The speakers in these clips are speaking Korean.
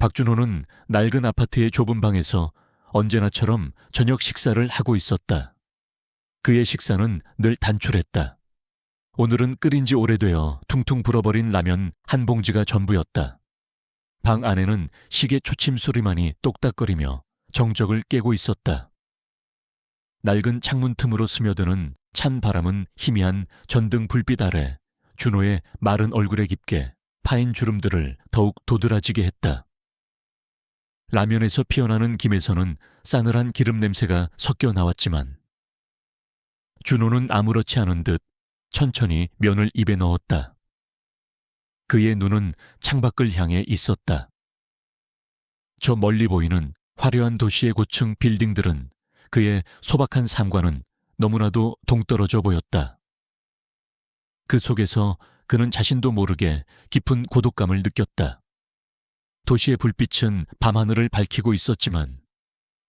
박준호는 낡은 아파트의 좁은 방에서 언제나처럼 저녁 식사를 하고 있었다. 그의 식사는 늘 단출했다. 오늘은 끓인 지 오래되어 퉁퉁 불어버린 라면 한 봉지가 전부였다. 방 안에는 시계 초침 소리만이 똑딱거리며 정적을 깨고 있었다. 낡은 창문 틈으로 스며드는 찬 바람은 희미한 전등 불빛 아래 준호의 마른 얼굴에 깊게 파인 주름들을 더욱 도드라지게 했다. 라면에서 피어나는 김에서는 싸늘한 기름 냄새가 섞여 나왔지만 준호는 아무렇지 않은 듯 천천히 면을 입에 넣었다. 그의 눈은 창밖을 향해 있었다. 저 멀리 보이는 화려한 도시의 고층 빌딩들은 그의 소박한 삶과는 너무나도 동떨어져 보였다. 그 속에서 그는 자신도 모르게 깊은 고독감을 느꼈다. 도시의 불빛은 밤하늘을 밝히고 있었지만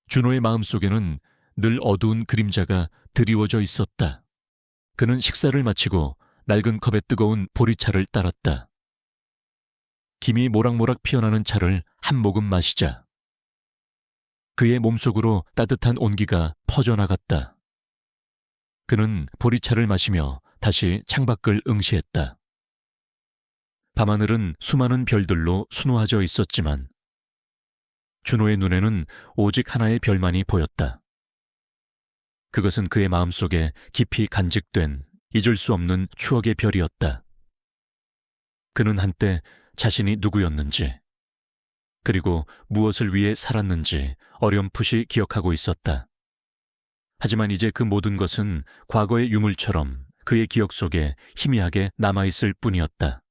준호의 마음속에는 늘 어두운 그림자가 드리워져 있었다. 그는 식사를 마치고 낡은 컵에 뜨거운 보리차를 따랐다. 김이 모락모락 피어나는 차를 한 모금 마시자 그의 몸속으로 따뜻한 온기가 퍼져나갔다. 그는 보리차를 마시며 다시 창밖을 응시했다. 밤하늘은 수많은 별들로 수놓아져 있었지만 준호의 눈에는 오직 하나의 별만이 보였다. 그것은 그의 마음속에 깊이 간직된 잊을 수 없는 추억의 별이었다. 그는 한때 자신이 누구였는지 그리고 무엇을 위해 살았는지 어렴풋이 기억하고 있었다. 하지만 이제 그 모든 것은 과거의 유물처럼 그의 기억 속에 희미하게 남아있을 뿐이었다.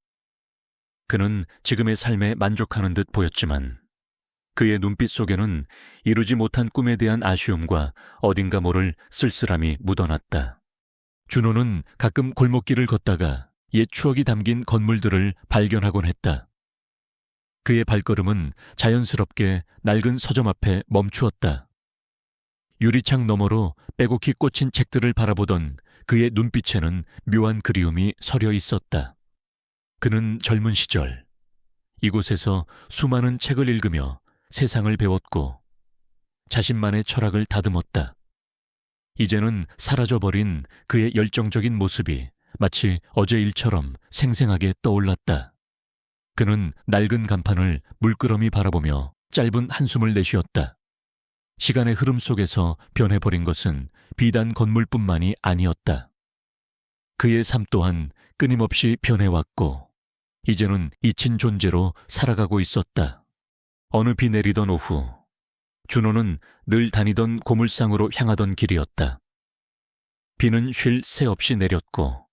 그는 지금의 삶에 만족하는 듯 보였지만 그의 눈빛 속에는 이루지 못한 꿈에 대한 아쉬움과 어딘가 모를 쓸쓸함이 묻어났다. 준호는 가끔 골목길을 걷다가 옛 추억이 담긴 건물들을 발견하곤 했다. 그의 발걸음은 자연스럽게 낡은 서점 앞에 멈추었다. 유리창 너머로 빼곡히 꽂힌 책들을 바라보던 그의 눈빛에는 묘한 그리움이 서려 있었다. 그는 젊은 시절 이곳에서 수많은 책을 읽으며 세상을 배웠고 자신만의 철학을 다듬었다. 이제는 사라져버린 그의 열정적인 모습이 마치 어제 일처럼 생생하게 떠올랐다. 그는 낡은 간판을 물끄러미 바라보며 짧은 한숨을 내쉬었다. 시간의 흐름 속에서 변해버린 것은 비단 건물뿐만이 아니었다. 그의 삶 또한 끊임없이 변해왔고 이제는 잊힌 존재로 살아가고 있었다. 어느 비 내리던 오후 준호는 늘 다니던 고물상으로 향하던 길이었다. 비는 쉴 새 없이 내렸고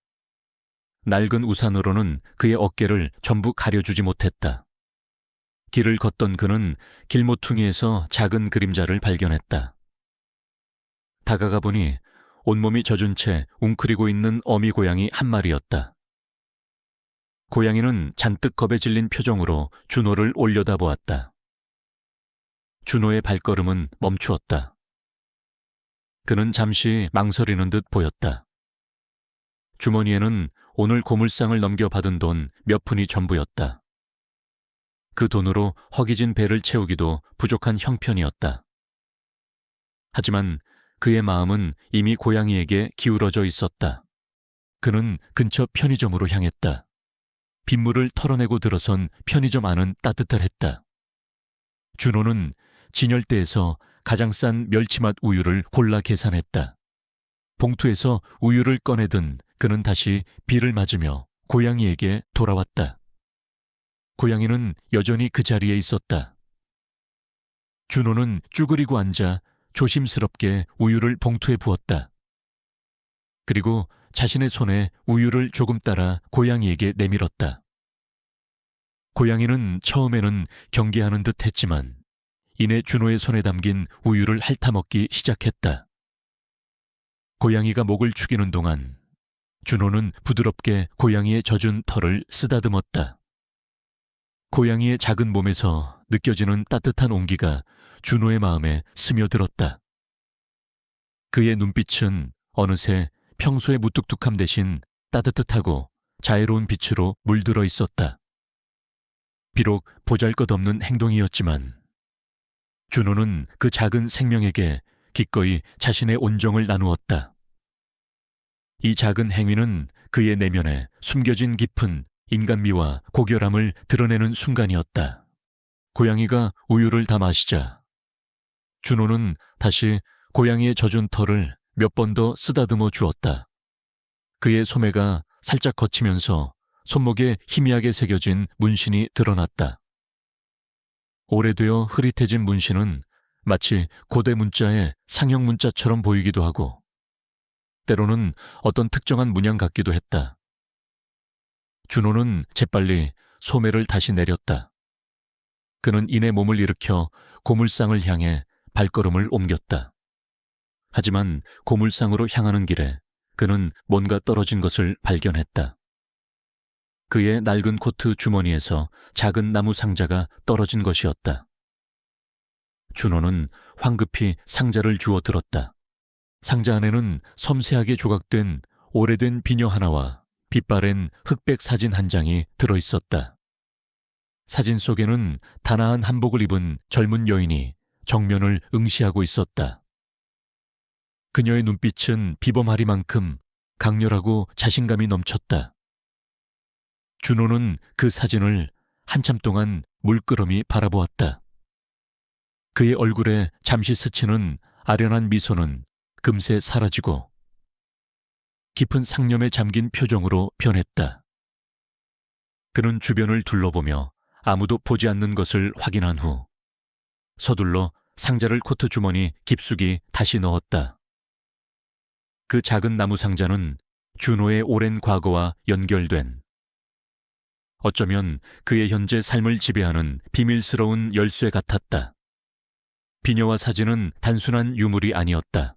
낡은 우산으로는 그의 어깨를 전부 가려주지 못했다. 길을 걷던 그는 길모퉁이에서 작은 그림자를 발견했다. 다가가 보니 온몸이 젖은 채 웅크리고 있는 어미 고양이 한 마리였다. 고양이는 잔뜩 겁에 질린 표정으로 준호를 올려다보았다. 준호의 발걸음은 멈추었다. 그는 잠시 망설이는 듯 보였다. 주머니에는 오늘 고물상을 넘겨받은 돈 몇 푼이 전부였다. 그 돈으로 허기진 배를 채우기도 부족한 형편이었다. 하지만 그의 마음은 이미 고양이에게 기울어져 있었다. 그는 근처 편의점으로 향했다. 빗물을 털어내고 들어선 편의점 안은 따뜻했다. 준호는 진열대에서 가장 싼 멸치맛 우유를 골라 계산했다. 봉투에서 우유를 꺼내든 그는 다시 비를 맞으며 고양이에게 돌아왔다. 고양이는 여전히 그 자리에 있었다. 준호는 쭈그리고 앉아 조심스럽게 우유를 봉투에 부었다. 그리고 자신의 손에 우유를 조금 따라 고양이에게 내밀었다. 고양이는 처음에는 경계하는 듯 했지만 이내 준호의 손에 담긴 우유를 핥아먹기 시작했다. 고양이가 목을 축이는 동안 준호는 부드럽게 고양이의 젖은 털을 쓰다듬었다. 고양이의 작은 몸에서 느껴지는 따뜻한 온기가 준호의 마음에 스며들었다. 그의 눈빛은 어느새 평소의 무뚝뚝함 대신 따뜻하고 자애로운 빛으로 물들어 있었다. 비록 보잘것없는 행동이었지만 준호는 그 작은 생명에게 기꺼이 자신의 온정을 나누었다. 이 작은 행위는 그의 내면에 숨겨진 깊은 인간미와 고결함을 드러내는 순간이었다. 고양이가 우유를 다 마시자 준호는 다시 고양이의 젖은 털을 몇 번 더 쓰다듬어 주었다. 그의 소매가 살짝 거치면서 손목에 희미하게 새겨진 문신이 드러났다. 오래되어 흐릿해진 문신은 마치 고대 문자의 상형 문자처럼 보이기도 하고 때로는 어떤 특정한 문양 같기도 했다. 준호는 재빨리 소매를 다시 내렸다. 그는 이내 몸을 일으켜 고물상을 향해 발걸음을 옮겼다. 하지만 고물상으로 향하는 길에 그는 뭔가 떨어진 것을 발견했다. 그의 낡은 코트 주머니에서 작은 나무 상자가 떨어진 것이었다. 준호는 황급히 상자를 주워 들었다. 상자 안에는 섬세하게 조각된 오래된 비녀 하나와 빛바랜 흑백 사진 한 장이 들어있었다. 사진 속에는 단아한 한복을 입은 젊은 여인이 정면을 응시하고 있었다. 그녀의 눈빛은 비범하리만큼 강렬하고 자신감이 넘쳤다. 준호는 그 사진을 한참 동안 물끄러미 바라보았다. 그의 얼굴에 잠시 스치는 아련한 미소는 금세 사라지고 깊은 상념에 잠긴 표정으로 변했다. 그는 주변을 둘러보며 아무도 보지 않는 것을 확인한 후 서둘러 상자를 코트 주머니 깊숙이 다시 넣었다. 그 작은 나무 상자는 준호의 오랜 과거와 연결된 어쩌면 그의 현재 삶을 지배하는 비밀스러운 열쇠 같았다. 비녀와 사진은 단순한 유물이 아니었다.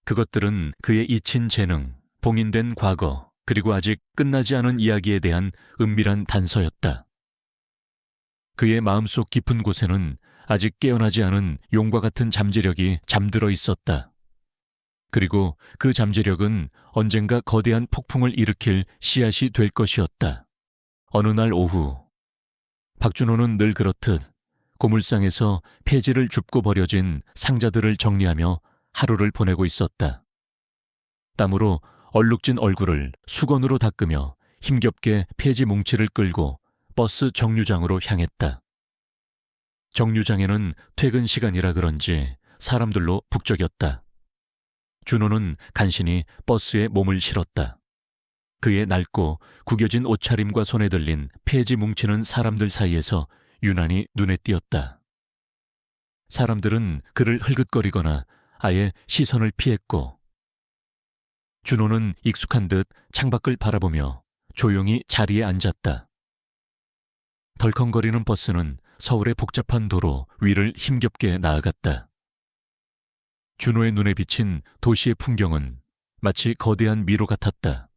그것들은 그의 잊힌 재능, 봉인된 과거, 그리고 아직 끝나지 않은 이야기에 대한 은밀한 단서였다. 그의 마음속 깊은 곳에는 아직 깨어나지 않은 용과 같은 잠재력이 잠들어 있었다. 그리고 그 잠재력은 언젠가 거대한 폭풍을 일으킬 씨앗이 될 것이었다. 어느 날 오후, 박준호는 늘 그렇듯 고물상에서 폐지를 줍고 버려진 상자들을 정리하며 하루를 보내고 있었다. 땀으로 얼룩진 얼굴을 수건으로 닦으며 힘겹게 폐지 뭉치를 끌고 버스 정류장으로 향했다. 정류장에는 퇴근 시간이라 그런지 사람들로 북적였다. 준호는 간신히 버스에 몸을 실었다. 그의 낡고 구겨진 옷차림과 손에 들린 폐지 뭉치는 사람들 사이에서 유난히 눈에 띄었다. 사람들은 그를 흘긋거리거나 아예 시선을 피했고 준호는 익숙한 듯 창밖을 바라보며 조용히 자리에 앉았다. 덜컹거리는 버스는 서울의 복잡한 도로 위를 힘겹게 나아갔다. 준호의 눈에 비친 도시의 풍경은 마치 거대한 미로 같았다.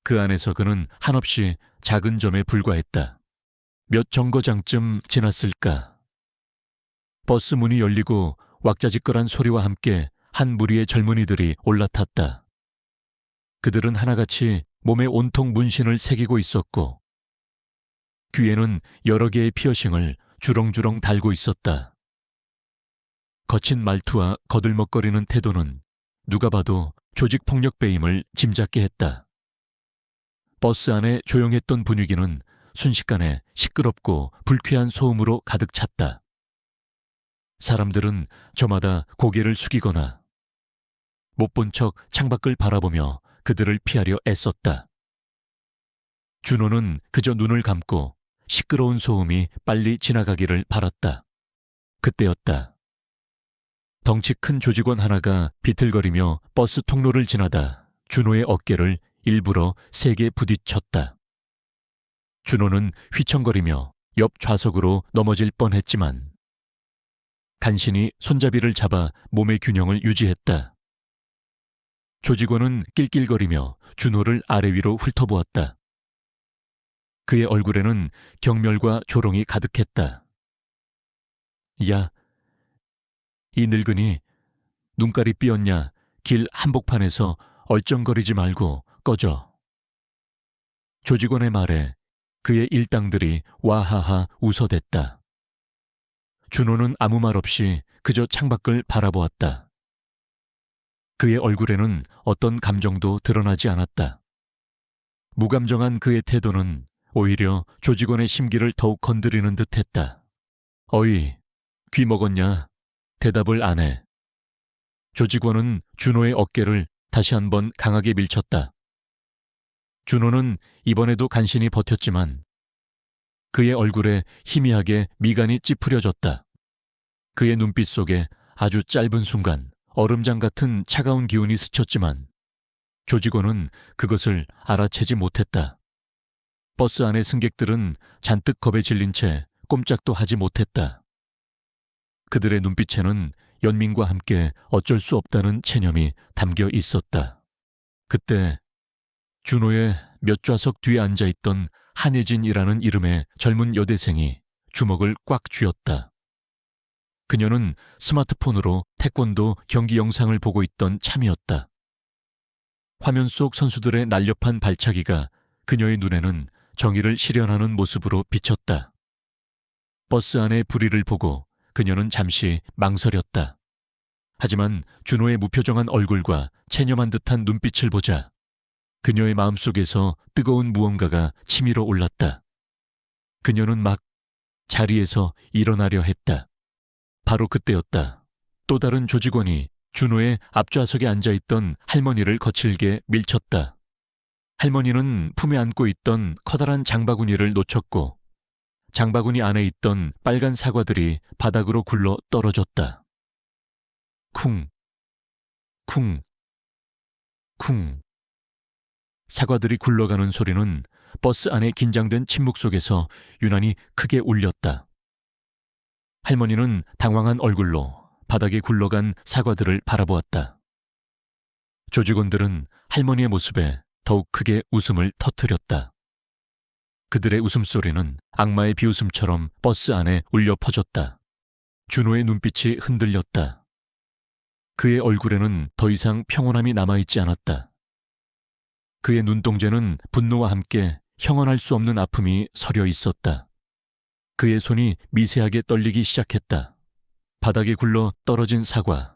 그 안에서 그는 한없이 작은 점에 불과했다. 몇 정거장쯤 지났을까? 버스 문이 열리고 왁자지껄한 소리와 함께 한 무리의 젊은이들이 올라탔다. 그들은 하나같이 몸에 온통 문신을 새기고 있었고 귀에는 여러 개의 피어싱을 주렁주렁 달고 있었다. 거친 말투와 거들먹거리는 태도는 누가 봐도 조직폭력배임을 짐작게 했다. 버스 안에 조용했던 분위기는 순식간에 시끄럽고 불쾌한 소음으로 가득 찼다. 사람들은 저마다 고개를 숙이거나 못 본 척 창밖을 바라보며 그들을 피하려 애썼다. 준호는 그저 눈을 감고 시끄러운 소음이 빨리 지나가기를 바랐다. 그때였다. 덩치 큰 조직원 하나가 비틀거리며 버스 통로를 지나다 준호의 어깨를 일부러 세게 부딪혔다. 준호는 휘청거리며 옆 좌석으로 넘어질 뻔했지만 간신히 손잡이를 잡아 몸의 균형을 유지했다. 조직원은 낄낄거리며 준호를 아래 위로 훑어보았다. 그의 얼굴에는 경멸과 조롱이 가득했다. 야, 이 늙은이 눈깔이 삐었냐? 길 한복판에서 얼쩡거리지 말고 꺼져. 조직원의 말에 그의 일당들이 와하하 웃어댔다. 준호는 아무 말 없이 그저 창밖을 바라보았다. 그의 얼굴에는 어떤 감정도 드러나지 않았다. 무감정한 그의 태도는 오히려 조직원의 심기를 더욱 건드리는 듯했다. 어이, 귀 먹었냐? 대답을 안 해. 조직원은 준호의 어깨를 다시 한번 강하게 밀쳤다. 준호는 이번에도 간신히 버텼지만 그의 얼굴에 희미하게 미간이 찌푸려졌다. 그의 눈빛 속에 아주 짧은 순간 얼음장 같은 차가운 기운이 스쳤지만 조직원은 그것을 알아채지 못했다. 버스 안의 승객들은 잔뜩 겁에 질린 채 꼼짝도 하지 못했다. 그들의 눈빛에는 연민과 함께 어쩔 수 없다는 체념이 담겨 있었다. 그때 준호의 몇 좌석 뒤에 앉아있던 한혜진이라는 이름의 젊은 여대생이 주먹을 꽉 쥐었다. 그녀는 스마트폰으로 태권도 경기 영상을 보고 있던 참이었다. 화면 속 선수들의 날렵한 발차기가 그녀의 눈에는 정의를 실현하는 모습으로 비쳤다. 버스 안의 불의를 보고 그녀는 잠시 망설였다. 하지만 준호의 무표정한 얼굴과 체념한 듯한 눈빛을 보자 그녀의 마음속에서 뜨거운 무언가가 치밀어 올랐다. 그녀는 막 자리에서 일어나려 했다. 바로 그때였다. 또 다른 조직원이 준호의 앞좌석에 앉아있던 할머니를 거칠게 밀쳤다. 할머니는 품에 안고 있던 커다란 장바구니를 놓쳤고 장바구니 안에 있던 빨간 사과들이 바닥으로 굴러 떨어졌다. 쿵, 쿵, 쿵. 사과들이 굴러가는 소리는 버스 안의 긴장된 침묵 속에서 유난히 크게 울렸다. 할머니는 당황한 얼굴로 바닥에 굴러간 사과들을 바라보았다. 조직원들은 할머니의 모습에 더욱 크게 웃음을 터뜨렸다. 그들의 웃음소리는 악마의 비웃음처럼 버스 안에 울려 퍼졌다. 준호의 눈빛이 흔들렸다. 그의 얼굴에는 더 이상 평온함이 남아있지 않았다. 그의 눈동자는 분노와 함께 형언할 수 없는 아픔이 서려 있었다. 그의 손이 미세하게 떨리기 시작했다. 바닥에 굴러 떨어진 사과,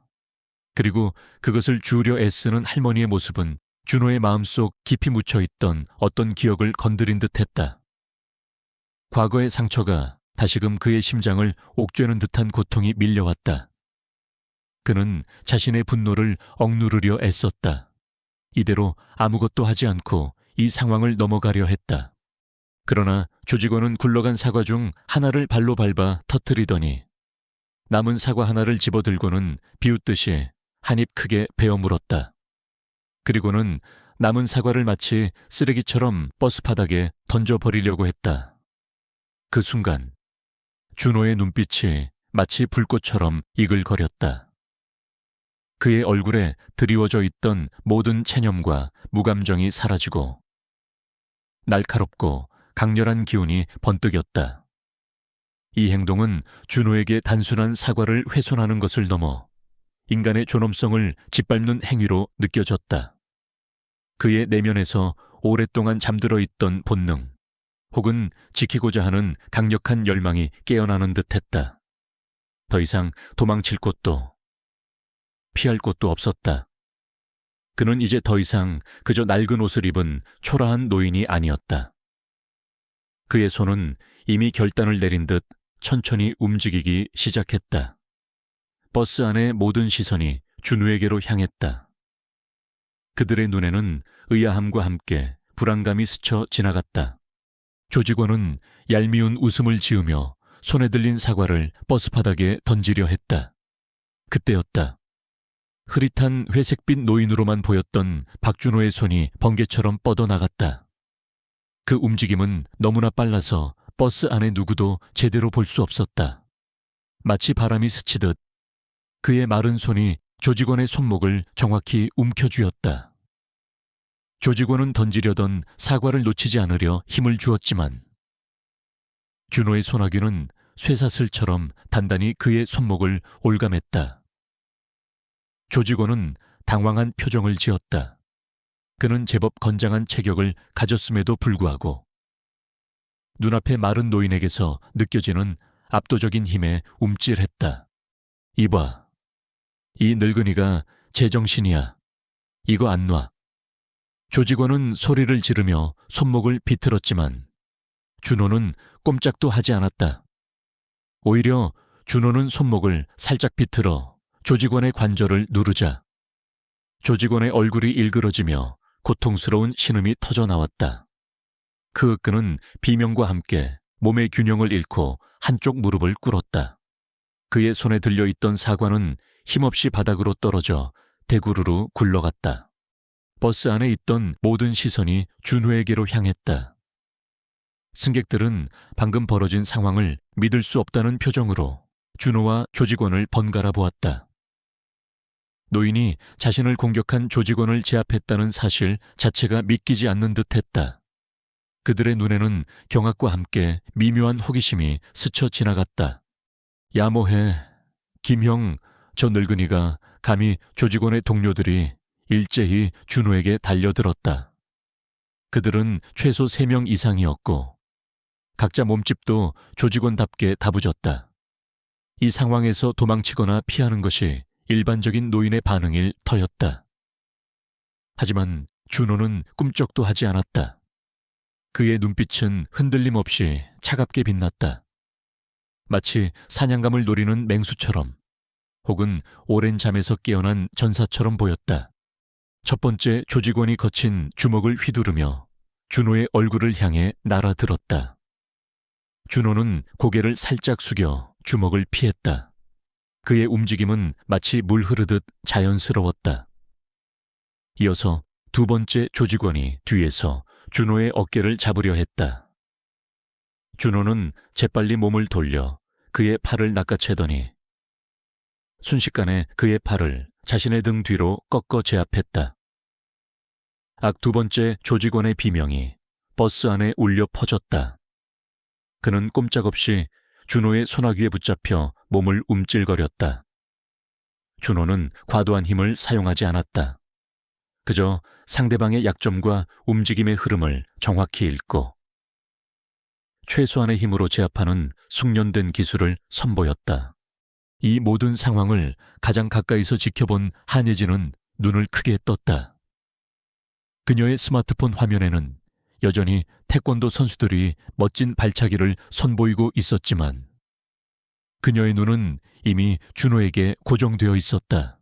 그리고 그것을 주우려 애쓰는 할머니의 모습은 준호의 마음속 깊이 묻혀있던 어떤 기억을 건드린 듯했다. 과거의 상처가 다시금 그의 심장을 옥죄는 듯한 고통이 밀려왔다. 그는 자신의 분노를 억누르려 애썼다. 이대로 아무것도 하지 않고 이 상황을 넘어가려 했다. 그러나 조직원은 굴러간 사과 중 하나를 발로 밟아 터뜨리더니 남은 사과 하나를 집어들고는 비웃듯이 한 입 크게 베어 물었다. 그리고는 남은 사과를 마치 쓰레기처럼 버스 바닥에 던져버리려고 했다. 그 순간 준호의 눈빛이 마치 불꽃처럼 이글거렸다. 그의 얼굴에 드리워져 있던 모든 체념과 무감정이 사라지고 날카롭고 강렬한 기운이 번뜩였다. 이 행동은 준호에게 단순한 사과를 훼손하는 것을 넘어 인간의 존엄성을 짓밟는 행위로 느껴졌다. 그의 내면에서 오랫동안 잠들어 있던 본능, 혹은 지키고자 하는 강력한 열망이 깨어나는 듯했다. 더 이상 도망칠 곳도 피할 곳도 없었다. 그는 이제 더 이상 그저 낡은 옷을 입은 초라한 노인이 아니었다. 그의 손은 이미 결단을 내린 듯 천천히 움직이기 시작했다. 버스 안의 모든 시선이 준우에게로 향했다. 그들의 눈에는 의아함과 함께 불안감이 스쳐 지나갔다. 조직원은 얄미운 웃음을 지으며 손에 들린 사과를 버스 바닥에 던지려 했다. 그때였다. 흐릿한 회색빛 노인으로만 보였던 박준호의 손이 번개처럼 뻗어나갔다. 그 움직임은 너무나 빨라서 버스 안에 누구도 제대로 볼 수 없었다. 마치 바람이 스치듯 그의 마른 손이 조직원의 손목을 정확히 움켜쥐었다. 조직원은 던지려던 사과를 놓치지 않으려 힘을 주었지만 준호의 소나귀는 쇠사슬처럼 단단히 그의 손목을 올감했다. 조직원은 당황한 표정을 지었다. 그는 제법 건장한 체격을 가졌음에도 불구하고 눈앞의 마른 노인에게서 느껴지는 압도적인 힘에 움찔했다. 이봐, 이 늙은이가 제정신이야. 이거 안 놔. 조직원은 소리를 지르며 손목을 비틀었지만 준호는 꼼짝도 하지 않았다. 오히려 준호는 손목을 살짝 비틀어 조직원의 관절을 누르자 조직원의 얼굴이 일그러지며 고통스러운 신음이 터져 나왔다. 그 끈은 비명과 함께 몸의 균형을 잃고 한쪽 무릎을 꿇었다. 그의 손에 들려있던 사과는 힘없이 바닥으로 떨어져 대구르르 굴러갔다. 버스 안에 있던 모든 시선이 준호에게로 향했다. 승객들은 방금 벌어진 상황을 믿을 수 없다는 표정으로 준호와 조직원을 번갈아 보았다. 노인이 자신을 공격한 조직원을 제압했다는 사실 자체가 믿기지 않는 듯했다. 그들의 눈에는 경악과 함께 미묘한 호기심이 스쳐 지나갔다. 야모해, 김형, 저 늙은이가 감히 조직원의 동료들이 일제히 준호에게 달려들었다. 그들은 최소 3명 이상이었고 각자 몸집도 조직원답게 다부졌다. 이 상황에서 도망치거나 피하는 것이 일반적인 노인의 반응일 터였다. 하지만 준호는 꿈쩍도 하지 않았다. 그의 눈빛은 흔들림 없이 차갑게 빛났다. 마치 사냥감을 노리는 맹수처럼 혹은 오랜 잠에서 깨어난 전사처럼 보였다. 첫 번째 조직원이 거친 주먹을 휘두르며 준호의 얼굴을 향해 날아들었다. 준호는 고개를 살짝 숙여 주먹을 피했다. 그의 움직임은 마치 물 흐르듯 자연스러웠다. 이어서 두 번째 조직원이 뒤에서 준호의 어깨를 잡으려 했다. 준호는 재빨리 몸을 돌려 그의 팔을 낚아채더니 순식간에 그의 팔을 자신의 등 뒤로 꺾어 제압했다. 두 번째 조직원의 비명이 버스 안에 울려 퍼졌다. 그는 꼼짝없이 준호의 소나귀에 붙잡혀 몸을 움찔거렸다. 준호는 과도한 힘을 사용하지 않았다. 그저 상대방의 약점과 움직임의 흐름을 정확히 읽고 최소한의 힘으로 제압하는 숙련된 기술을 선보였다. 이 모든 상황을 가장 가까이서 지켜본 한예진은 눈을 크게 떴다. 그녀의 스마트폰 화면에는 여전히 태권도 선수들이 멋진 발차기를 선보이고 있었지만 그녀의 눈은 이미 준호에게 고정되어 있었다.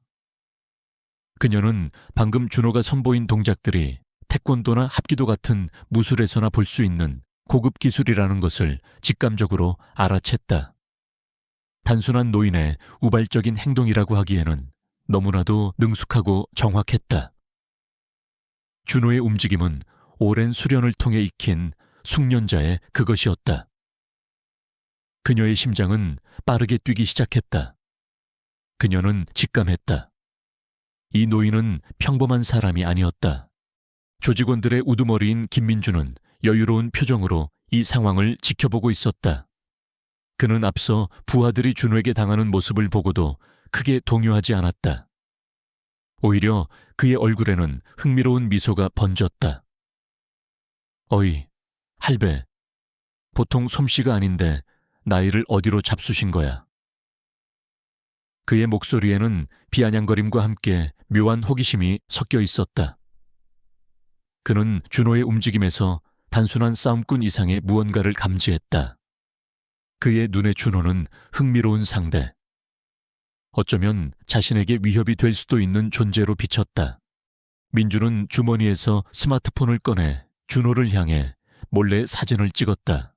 그녀는 방금 준호가 선보인 동작들이 태권도나 합기도 같은 무술에서나 볼 수 있는 고급 기술이라는 것을 직감적으로 알아챘다. 단순한 노인의 우발적인 행동이라고 하기에는 너무나도 능숙하고 정확했다. 준호의 움직임은 오랜 수련을 통해 익힌 숙련자의 그것이었다. 그녀의 심장은 빠르게 뛰기 시작했다. 그녀는 직감했다. 이 노인은 평범한 사람이 아니었다. 조직원들의 우두머리인 김민주는 여유로운 표정으로 이 상황을 지켜보고 있었다. 그는 앞서 부하들이 준호에게 당하는 모습을 보고도 크게 동요하지 않았다. 오히려 그의 얼굴에는 흥미로운 미소가 번졌다. 어이, 할배. 보통 솜씨가 아닌데 나이를 어디로 잡수신 거야? 그의 목소리에는 비아냥거림과 함께 묘한 호기심이 섞여 있었다. 그는 준호의 움직임에서 단순한 싸움꾼 이상의 무언가를 감지했다. 그의 눈에 준호는 흥미로운 상대. 어쩌면 자신에게 위협이 될 수도 있는 존재로 비쳤다. 민주는 주머니에서 스마트폰을 꺼내 준호를 향해 몰래 사진을 찍었다.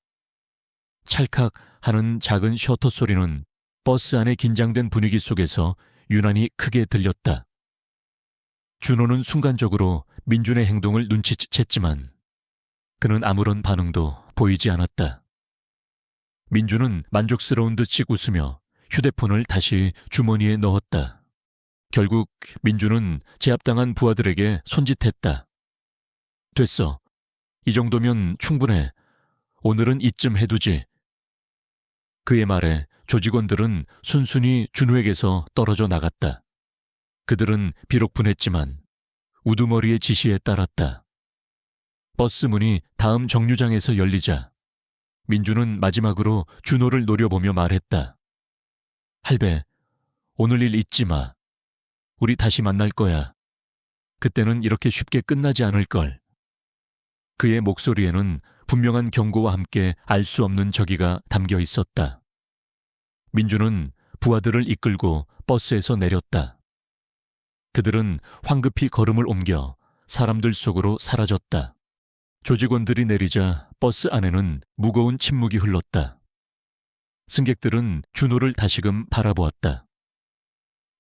찰칵 하는 작은 셔터 소리는 버스 안의 긴장된 분위기 속에서 유난히 크게 들렸다. 준호는 순간적으로 민준의 행동을 눈치챘지만 그는 아무런 반응도 보이지 않았다. 민준은 만족스러운 듯이 웃으며 휴대폰을 다시 주머니에 넣었다. 결국 민준은 제압당한 부하들에게 손짓했다. 됐어. 이 정도면 충분해. 오늘은 이쯤 해두지. 그의 말에 조직원들은 순순히 준호에게서 떨어져 나갔다. 그들은 비록 분했지만 우두머리의 지시에 따랐다. 버스 문이 다음 정류장에서 열리자 민주는 마지막으로 준호를 노려보며 말했다. 할배, 오늘 일 잊지 마. 우리 다시 만날 거야. 그때는 이렇게 쉽게 끝나지 않을걸. 그의 목소리에는 분명한 경고와 함께 알 수 없는 저기가 담겨 있었다. 민주는 부하들을 이끌고 버스에서 내렸다. 그들은 황급히 걸음을 옮겨 사람들 속으로 사라졌다. 조직원들이 내리자 버스 안에는 무거운 침묵이 흘렀다. 승객들은 준호를 다시금 바라보았다.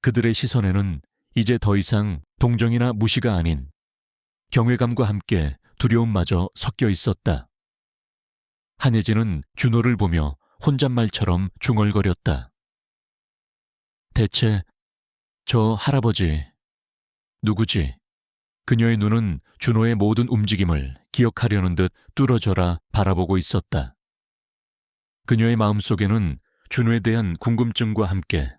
그들의 시선에는 이제 더 이상 동정이나 무시가 아닌 경외감과 함께 두려움마저 섞여 있었다. 한예진은 준호를 보며 혼잣말처럼 중얼거렸다. 대체 저 할아버지 누구지? 그녀의 눈은 준호의 모든 움직임을 기억하려는 듯 뚫어져라 바라보고 있었다. 그녀의 마음속에는 준호에 대한 궁금증과 함께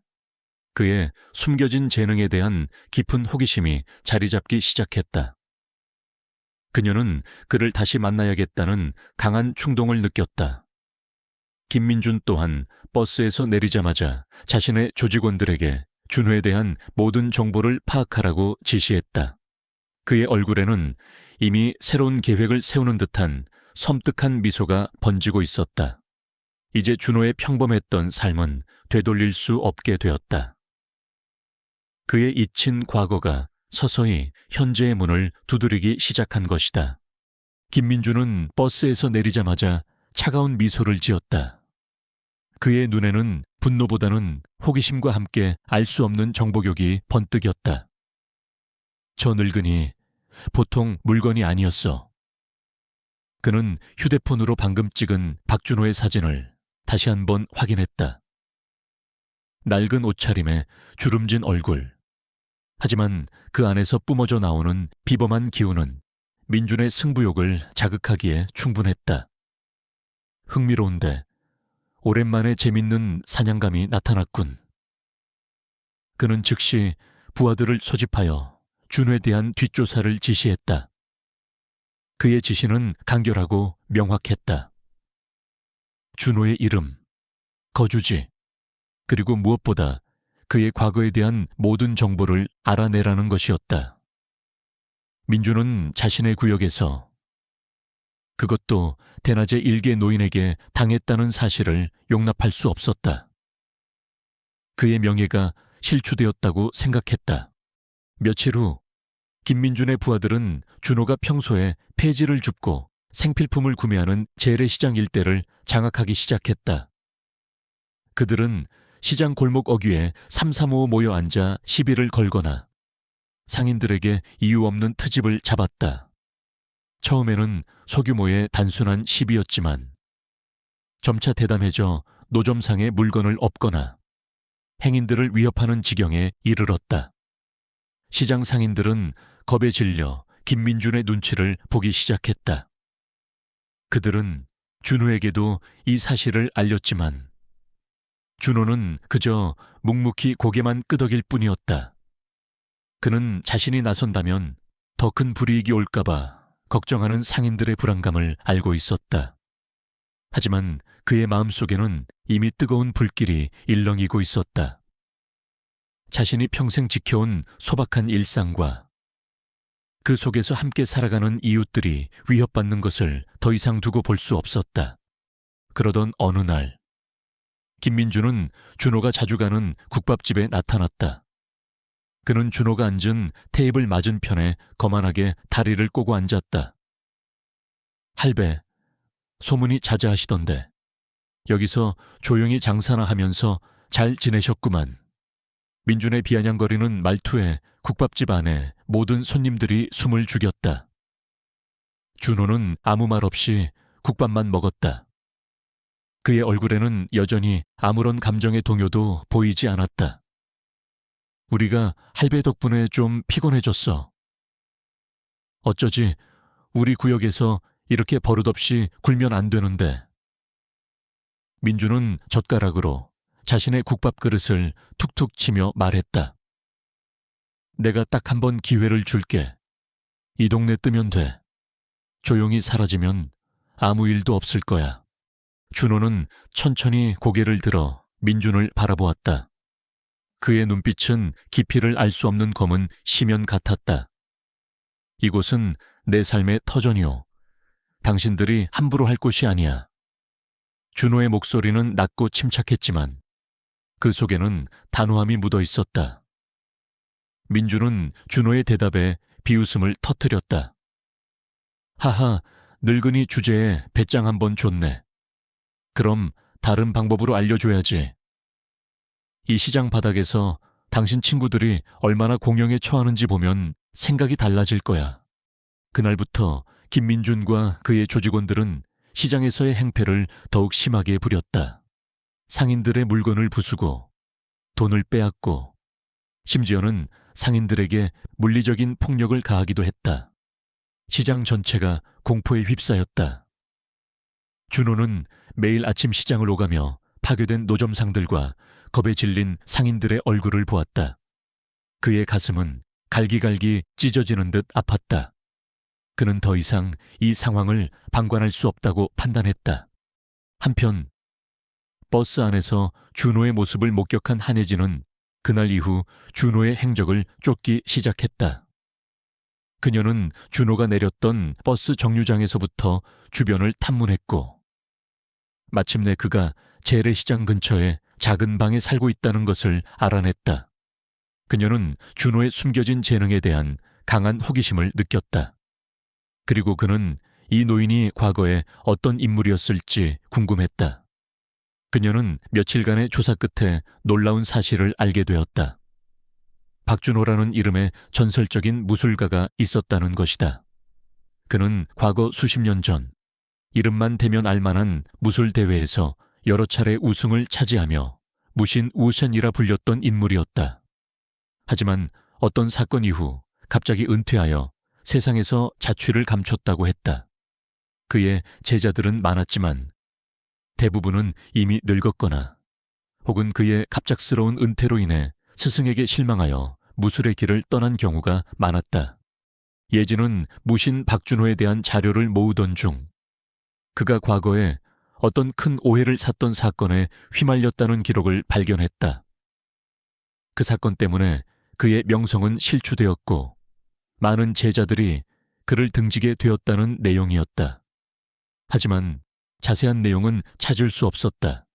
그의 숨겨진 재능에 대한 깊은 호기심이 자리 잡기 시작했다. 그녀는 그를 다시 만나야겠다는 강한 충동을 느꼈다. 김민준 또한 버스에서 내리자마자 자신의 조직원들에게 준호에 대한 모든 정보를 파악하라고 지시했다. 그의 얼굴에는 이미 새로운 계획을 세우는 듯한 섬뜩한 미소가 번지고 있었다. 이제 준호의 평범했던 삶은 되돌릴 수 없게 되었다. 그의 잊힌 과거가 서서히 현재의 문을 두드리기 시작한 것이다. 김민주는 버스에서 내리자마자 차가운 미소를 지었다. 그의 눈에는 분노보다는 호기심과 함께 알 수 없는 정복욕이 번뜩였다. 저 늙은이 보통 물건이 아니었어. 그는 휴대폰으로 방금 찍은 박준호의 사진을 다시 한번 확인했다. 낡은 옷차림에 주름진 얼굴. 하지만 그 안에서 뿜어져 나오는 비범한 기운은 민준의 승부욕을 자극하기에 충분했다. 흥미로운데 오랜만에 재밌는 사냥감이 나타났군. 그는 즉시 부하들을 소집하여 준호에 대한 뒷조사를 지시했다. 그의 지시는 간결하고 명확했다. 준호의 이름, 거주지, 그리고 무엇보다 그의 과거에 대한 모든 정보를 알아내라는 것이었다. 민주는 자신의 구역에서 그것도 대낮에 일개 노인에게 당했다는 사실을 용납할 수 없었다. 그의 명예가 실추되었다고 생각했다. 며칠 후 김민준의 부하들은 준호가 평소에 폐지를 줍고 생필품을 구매하는 재래시장 일대를 장악하기 시작했다. 그들은 시장 골목 어귀에 삼삼오오 모여 앉아 시비를 걸거나 상인들에게 이유 없는 트집을 잡았다. 처음에는 소규모의 단순한 시비였지만 점차 대담해져 노점상에 물건을 엎거나 행인들을 위협하는 지경에 이르렀다. 시장 상인들은 겁에 질려 김민준의 눈치를 보기 시작했다. 그들은 준호에게도 이 사실을 알렸지만 준호는 그저 묵묵히 고개만 끄덕일 뿐이었다. 그는 자신이 나선다면 더 큰 불이익이 올까봐 걱정하는 상인들의 불안감을 알고 있었다. 하지만 그의 마음속에는 이미 뜨거운 불길이 일렁이고 있었다. 자신이 평생 지켜온 소박한 일상과 그 속에서 함께 살아가는 이웃들이 위협받는 것을 더 이상 두고 볼 수 없었다. 그러던 어느 날 김민주는 준호가 자주 가는 국밥집에 나타났다. 그는 준호가 앉은 테이블 맞은편에 거만하게 다리를 꼬고 앉았다. 할배, 소문이 자자하시던데 여기서 조용히 장사나 하면서 잘 지내셨구만. 민준의 비아냥거리는 말투에 국밥집 안에 모든 손님들이 숨을 죽였다. 준호는 아무 말 없이 국밥만 먹었다. 그의 얼굴에는 여전히 아무런 감정의 동요도 보이지 않았다. 우리가 할배 덕분에 좀 피곤해졌어. 어쩌지 우리 구역에서 이렇게 버릇없이 굴면 안 되는데. 민주는 젓가락으로 자신의 국밥 그릇을 툭툭 치며 말했다. 내가 딱 한 번 기회를 줄게. 이 동네 뜨면 돼. 조용히 사라지면 아무 일도 없을 거야. 준호는 천천히 고개를 들어 민준을 바라보았다. 그의 눈빛은 깊이를 알 수 없는 검은 심연 같았다. 이곳은 내 삶의 터전이오. 당신들이 함부로 할 곳이 아니야. 준호의 목소리는 낮고 침착했지만 그 속에는 단호함이 묻어 있었다. 민준은 준호의 대답에 비웃음을 터뜨렸다. 하하, 늙은이 주제에 배짱 한번 줬네. 그럼 다른 방법으로 알려줘야지. 이 시장 바닥에서 당신 친구들이 얼마나 공영에 처하는지 보면 생각이 달라질 거야. 그날부터 김민준과 그의 조직원들은 시장에서의 행패를 더욱 심하게 부렸다. 상인들의 물건을 부수고 돈을 빼앗고 심지어는 상인들에게 물리적인 폭력을 가하기도 했다. 시장 전체가 공포에 휩싸였다. 준호는 매일 아침 시장을 오가며 파괴된 노점상들과 겁에 질린 상인들의 얼굴을 보았다. 그의 가슴은 갈기갈기 찢어지는 듯 아팠다. 그는 더 이상 이 상황을 방관할 수 없다고 판단했다. 한편 버스 안에서 준호의 모습을 목격한 한혜진은 그날 이후 준호의 행적을 쫓기 시작했다. 그녀는 준호가 내렸던 버스 정류장에서부터 주변을 탐문했고 마침내 그가 재래시장 근처에 작은 방에 살고 있다는 것을 알아냈다. 그녀는 준호의 숨겨진 재능에 대한 강한 호기심을 느꼈다. 그리고 그는 이 노인이 과거에 어떤 인물이었을지 궁금했다. 그녀는 며칠간의 조사 끝에 놀라운 사실을 알게 되었다. 박준호라는 이름의 전설적인 무술가가 있었다는 것이다. 그는 과거 수십 년 전 이름만 대면 알만한 무술 대회에서 여러 차례 우승을 차지하며 무신 우선이라 불렸던 인물이었다. 하지만 어떤 사건 이후 갑자기 은퇴하여 세상에서 자취를 감췄다고 했다. 그의 제자들은 많았지만 대부분은 이미 늙었거나 혹은 그의 갑작스러운 은퇴로 인해 스승에게 실망하여 무술의 길을 떠난 경우가 많았다. 예진은 무신 박준호에 대한 자료를 모으던 중 그가 과거에 어떤 큰 오해를 샀던 사건에 휘말렸다는 기록을 발견했다. 그 사건 때문에 그의 명성은 실추되었고 많은 제자들이 그를 등지게 되었다는 내용이었다. 하지만 자세한 내용은 찾을 수 없었다.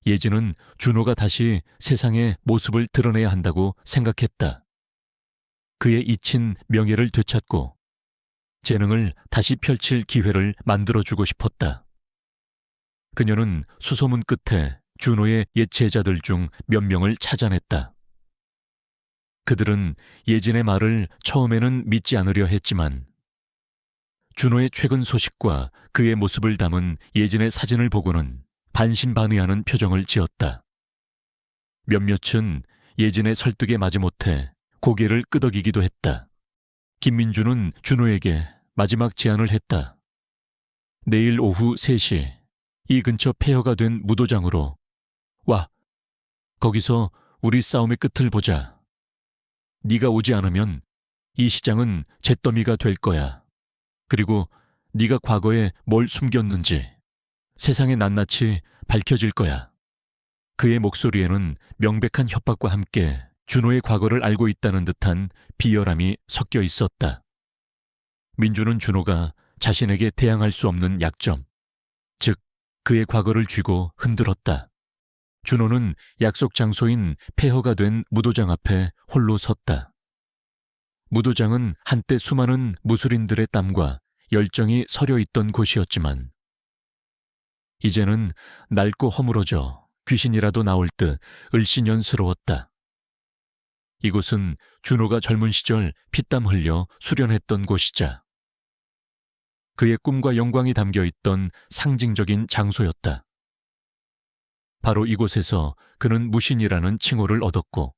예진은 준호가 다시 세상에 모습을 드러내야 한다고 생각했다. 그의 잊힌 명예를 되찾고 재능을 다시 펼칠 기회를 만들어주고 싶었다. 그녀는 수소문 끝에 준호의 옛 제자들 중 몇 명을 찾아냈다. 그들은 예진의 말을 처음에는 믿지 않으려 했지만 준호의 최근 소식과 그의 모습을 담은 예진의 사진을 보고는 반신반의하는 표정을 지었다. 몇몇은 예진의 설득에 마지못해 고개를 끄덕이기도 했다. 김민준은 준호에게 마지막 제안을 했다. 내일 오후 3시 이 근처 폐허가 된 무도장으로 와. 거기서 우리 싸움의 끝을 보자. 네가 오지 않으면 이 시장은 잿더미가 될 거야. 그리고 네가 과거에 뭘 숨겼는지 세상에 낱낱이 밝혀질 거야. 그의 목소리에는 명백한 협박과 함께 준호의 과거를 알고 있다는 듯한 비열함이 섞여 있었다. 민주는 준호가 자신에게 대항할 수 없는 약점, 즉 그의 과거를 쥐고 흔들었다. 준호는 약속 장소인 폐허가 된 무도장 앞에 홀로 섰다. 무도장은 한때 수많은 무술인들의 땀과 열정이 서려 있던 곳이었지만 이제는 낡고 허물어져 귀신이라도 나올 듯 을씨년스러웠다. 이곳은 준호가 젊은 시절 피땀 흘려 수련했던 곳이자 그의 꿈과 영광이 담겨있던 상징적인 장소였다. 바로 이곳에서 그는 무신이라는 칭호를 얻었고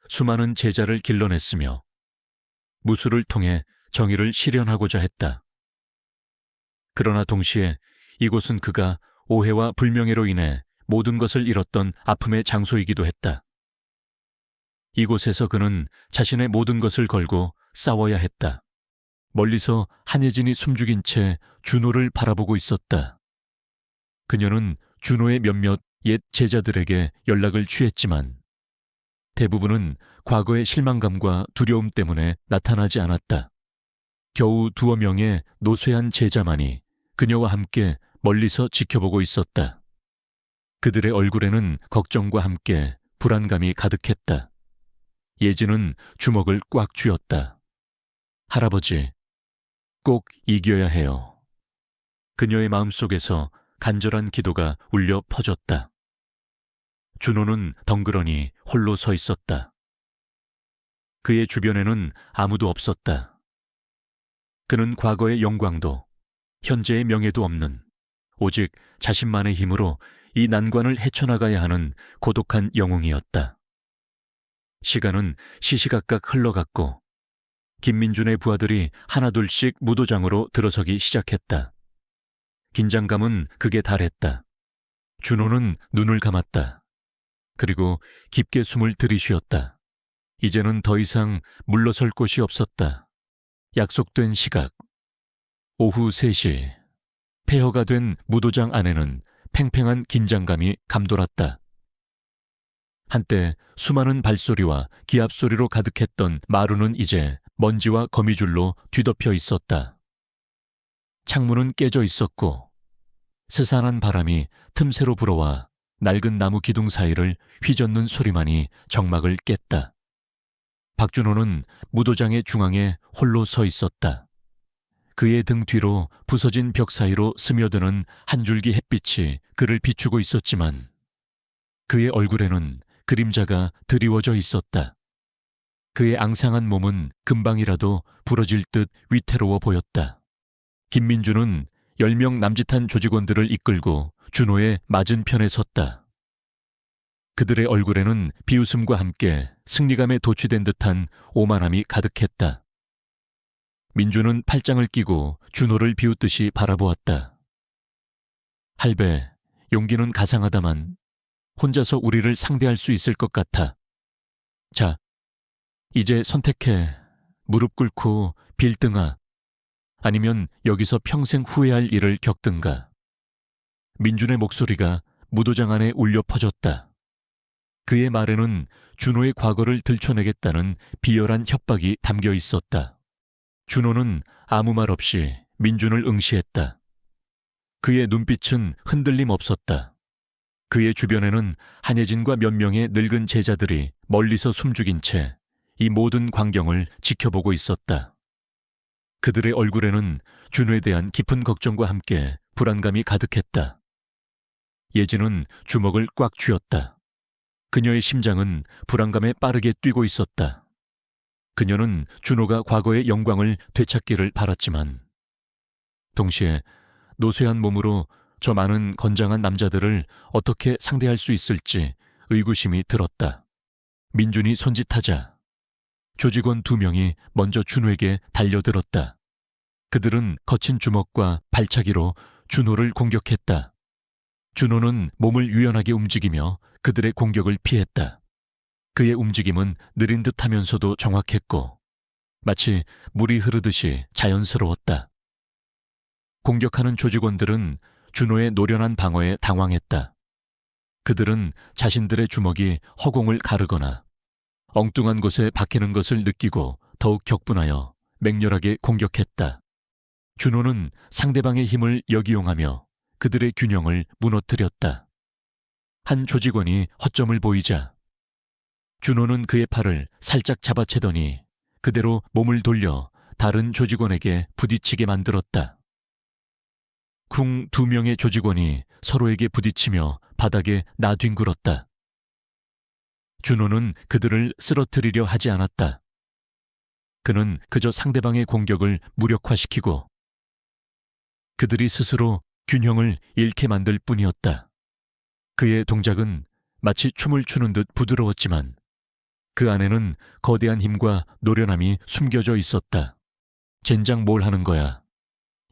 수많은 제자를 길러냈으며 무술을 통해 정의를 실현하고자 했다. 그러나 동시에 이곳은 그가 오해와 불명예로 인해 모든 것을 잃었던 아픔의 장소이기도 했다. 이곳에서 그는 자신의 모든 것을 걸고 싸워야 했다. 멀리서 한예진이 숨죽인 채 준호를 바라보고 있었다. 그녀는 준호의 몇몇 옛 제자들에게 연락을 취했지만 대부분은 과거의 실망감과 두려움 때문에 나타나지 않았다. 겨우 두어 명의 노쇠한 제자만이 그녀와 함께 멀리서 지켜보고 있었다. 그들의 얼굴에는 걱정과 함께 불안감이 가득했다. 예진은 주먹을 꽉 쥐었다. 할아버지, 꼭 이겨야 해요. 그녀의 마음속에서 간절한 기도가 울려 퍼졌다. 준호는 덩그러니 홀로 서 있었다. 그의 주변에는 아무도 없었다. 그는 과거의 영광도 현재의 명예도 없는 오직 자신만의 힘으로 이 난관을 헤쳐나가야 하는 고독한 영웅이었다. 시간은 시시각각 흘러갔고 김민준의 부하들이 하나둘씩 무도장으로 들어서기 시작했다. 긴장감은 극에 달했다. 준호는 눈을 감았다. 그리고 깊게 숨을 들이쉬었다. 이제는 더 이상 물러설 곳이 없었다. 약속된 시각. 오후 3시. 폐허가 된 무도장 안에는 팽팽한 긴장감이 감돌았다. 한때 수많은 발소리와 기합소리로 가득했던 마루는 이제 먼지와 거미줄로 뒤덮여 있었다. 창문은 깨져 있었고 스산한 바람이 틈새로 불어와 낡은 나무 기둥 사이를 휘젓는 소리만이 정막을 깼다. 박준호는 무도장의 중앙에 홀로 서 있었다. 그의 등 뒤로 부서진 벽 사이로 스며드는 한 줄기 햇빛이 그를 비추고 있었지만 그의 얼굴에는 그림자가 드리워져 있었다. 그의 앙상한 몸은 금방이라도 부러질 듯 위태로워 보였다. 김민주는 10명 남짓한 조직원들을 이끌고 준호의 맞은편에 섰다. 그들의 얼굴에는 비웃음과 함께 승리감에 도취된 듯한 오만함이 가득했다. 민주는 팔짱을 끼고 준호를 비웃듯이 바라보았다. 할배, 용기는 가상하다만 혼자서 우리를 상대할 수 있을 것 같아. 자, 이제 선택해. 무릎 꿇고 빌든가 아니면 여기서 평생 후회할 일을 겪든가. 민준의 목소리가 무도장 안에 울려 퍼졌다. 그의 말에는 준호의 과거를 들춰내겠다는 비열한 협박이 담겨 있었다. 준호는 아무 말 없이 민준을 응시했다. 그의 눈빛은 흔들림 없었다. 그의 주변에는 한예진과 몇 명의 늙은 제자들이 멀리서 숨죽인 채 이 모든 광경을 지켜보고 있었다. 그들의 얼굴에는 준호에 대한 깊은 걱정과 함께 불안감이 가득했다. 예진은 주먹을 꽉 쥐었다. 그녀의 심장은 불안감에 빠르게 뛰고 있었다. 그녀는 준호가 과거의 영광을 되찾기를 바랐지만 동시에 노쇠한 몸으로 저 많은 건장한 남자들을 어떻게 상대할 수 있을지 의구심이 들었다. 민준이 손짓하자 조직원 2명이 먼저 준호에게 달려들었다. 그들은 거친 주먹과 발차기로 준호를 공격했다. 준호는 몸을 유연하게 움직이며 그들의 공격을 피했다. 그의 움직임은 느린 듯 하면서도 정확했고 마치 물이 흐르듯이 자연스러웠다. 공격하는 조직원들은 준호의 노련한 방어에 당황했다. 그들은 자신들의 주먹이 허공을 가르거나 엉뚱한 곳에 박히는 것을 느끼고 더욱 격분하여 맹렬하게 공격했다. 준호는 상대방의 힘을 역이용하며 그들의 균형을 무너뜨렸다. 한 조직원이 허점을 보이자 준호는 그의 팔을 살짝 잡아채더니 그대로 몸을 돌려 다른 조직원에게 부딪히게 만들었다. 쿵 2명의 조직원이 서로에게 부딪히며 바닥에 나뒹굴었다. 준호는 그들을 쓰러뜨리려 하지 않았다. 그는 그저 상대방의 공격을 무력화시키고 그들이 스스로 균형을 잃게 만들 뿐이었다. 그의 동작은 마치 춤을 추는 듯 부드러웠지만 그 안에는 거대한 힘과 노련함이 숨겨져 있었다. 젠장 뭘 하는 거야.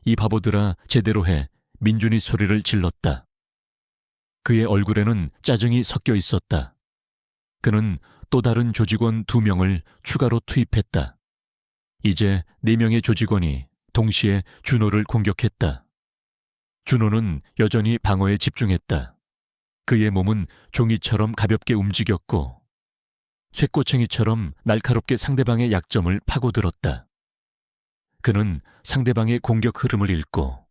이 바보들아 제대로 해. 민준이 소리를 질렀다. 그의 얼굴에는 짜증이 섞여 있었다. 그는 또 다른 조직원 2명을 추가로 투입했다. 이제 4명의 조직원이 동시에 준호를 공격했다. 준호는 여전히 방어에 집중했다. 그의 몸은 종이처럼 가볍게 움직였고 쇠꼬챙이처럼 날카롭게 상대방의 약점을 파고들었다. 그는 상대방의 공격 흐름을 읽고